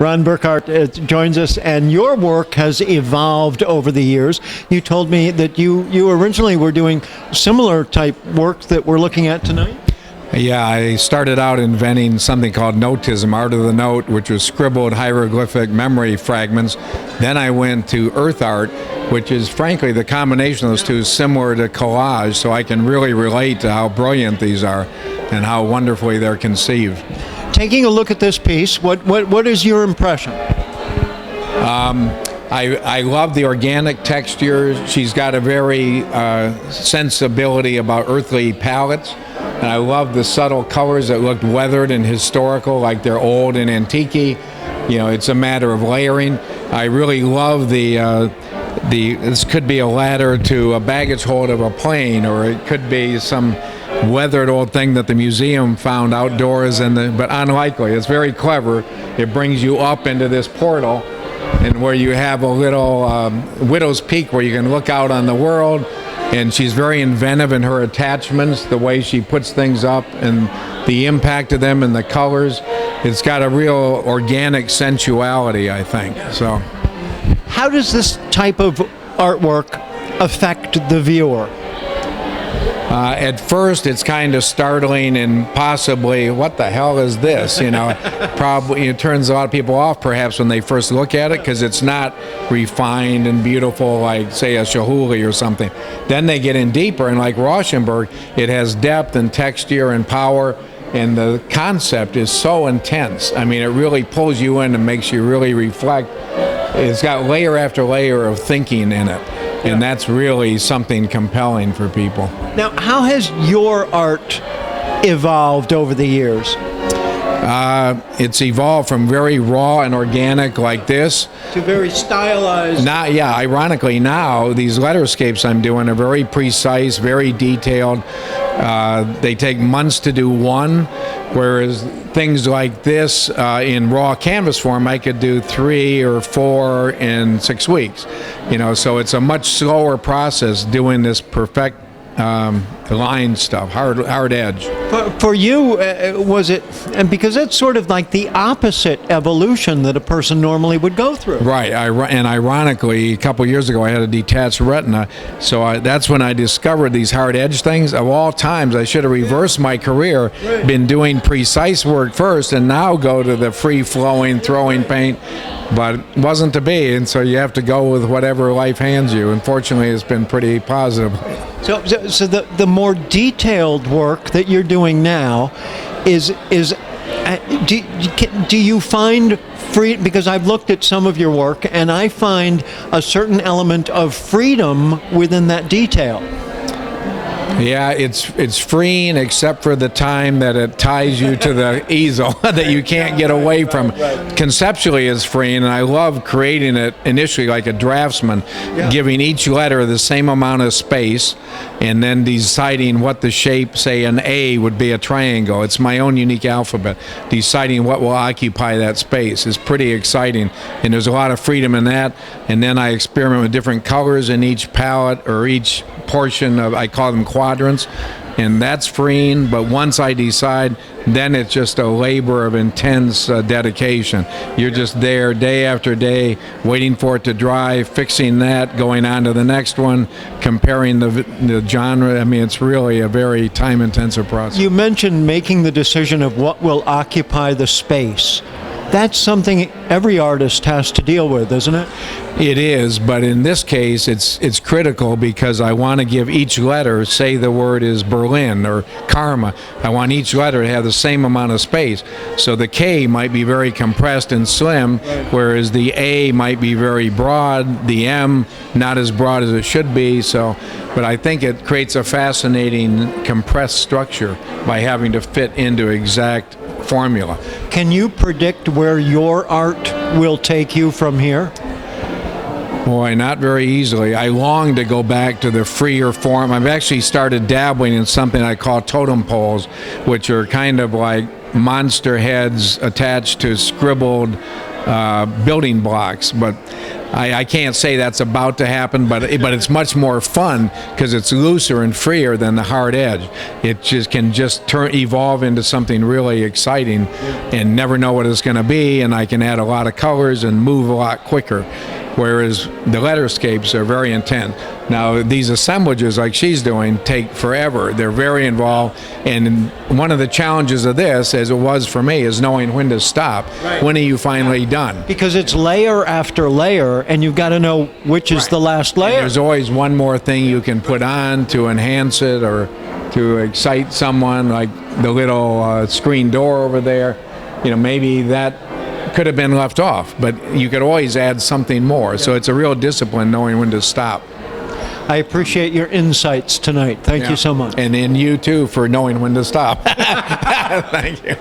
Ron Burkhardt joins us, and your work has evolved over the years. You told me that you originally were doing similar type work that we're looking at tonight. Yeah, I started out inventing something called notism, art of the note, which was scribbled hieroglyphic memory fragments. Then I went to earth art, which is frankly the combination of those two is similar to collage, so I can really relate to how brilliant these are and how wonderfully they're conceived. Taking a look at this piece, what is your impression? I love the organic texture. She's got a very sensibility about earthly palettes. And I love the subtle colors that look weathered and historical, like they're old and antique. You know, it's a matter of layering. I really love this could be a ladder to a baggage hold of a plane, or it could be some weathered old thing that the museum found outdoors, but unlikely. It's very clever. It brings you up into this portal, and where you have a little widow's peak where you can look out on the world. And she's very inventive in her attachments, the way she puts things up and the impact of them and the colors. It's got a real organic sensuality, I think. So, how does this type of artwork affect the viewer? At first, it's kind of startling and possibly, what the hell is this? You know, probably it turns a lot of people off perhaps when they first look at it because it's not refined and beautiful like, say, a Chihuly or something. Then they get in deeper, and like Rauschenberg, it has depth and texture and power, and the concept is so intense. I mean, it really pulls you in and makes you really reflect. It's got layer after layer of thinking in it. And that's really something compelling for people. Now, how has your art evolved over the years? It's evolved from very raw and organic like this to very stylized. Now, yeah, ironically now, these letterscapes I'm doing are very precise, very detailed. They take months to do one, whereas things like this in raw canvas form, I could do 3 or 4 in 6 weeks. You know, so it's a much slower process doing this perfect line stuff, hard edge. For you, was it, and because it's sort of like the opposite evolution that a person normally would go through. Right, and ironically, a couple years ago I had a detached retina, so that's when I discovered these hard edge things. Of all times, I should have reversed my career, been doing precise work first, and now go to the free-flowing, throwing paint, but it wasn't to be, and so you have to go with whatever life hands you. Unfortunately, it's been pretty positive. So the more detailed work that you're doing now is do you find free, because I've looked at some of your work and I find a certain element of freedom within that detail. Yeah, it's freeing except for the time that it ties you to the easel that you can't get away from. Conceptually it's freeing, and I love creating it initially like a draftsman, giving each letter the same amount of space and then deciding what the shape, say an A would be a triangle. It's my own unique alphabet. Deciding what will occupy that space is pretty exciting, and there's a lot of freedom in that. And then I experiment with different colors in each palette or each portion of, I call them quadrants, and that's freeing. But once I decide, then it's just a labor of intense dedication. You're just there day after day, waiting for it to dry, fixing that, going on to the next one, comparing the genre. I mean, it's really a very time-intensive process. You mentioned making the decision of what will occupy the space. That's something every artist has to deal with, isn't it? It is, but in this case, it's critical because I want to give each letter, say the word is Berlin or Karma, I want each letter to have the same amount of space. So the K might be very compressed and slim, whereas the A might be very broad, the M not as broad as it should be. So, but I think it creates a fascinating compressed structure by having to fit into exact formula. Can you predict where your art will take you from here? Boy, not very easily. I long to go back to the freer form. I've actually started dabbling in something I call totem poles, which are kind of like monster heads attached to scribbled building blocks. But I can't say that's about to happen, but it's much more fun because it's looser and freer than the hard edge. It can evolve into something really exciting, and never know what it's going to be. And I can add a lot of colors and move a lot quicker. Whereas the letterscapes are very intense. Now, these assemblages like she's doing take forever. They're very involved, and one of the challenges of this, as it was for me, is knowing when to stop. Right. When are you finally done? Because it's layer after layer, and you've got to know which is the last layer. And there's always one more thing you can put on to enhance it or to excite someone, like the little screen door over there. Maybe that could have been left off, but you could always add something more. So it's a real discipline knowing when to stop. I appreciate your insights tonight. Thank you so much. And you too for knowing when to stop. Thank you.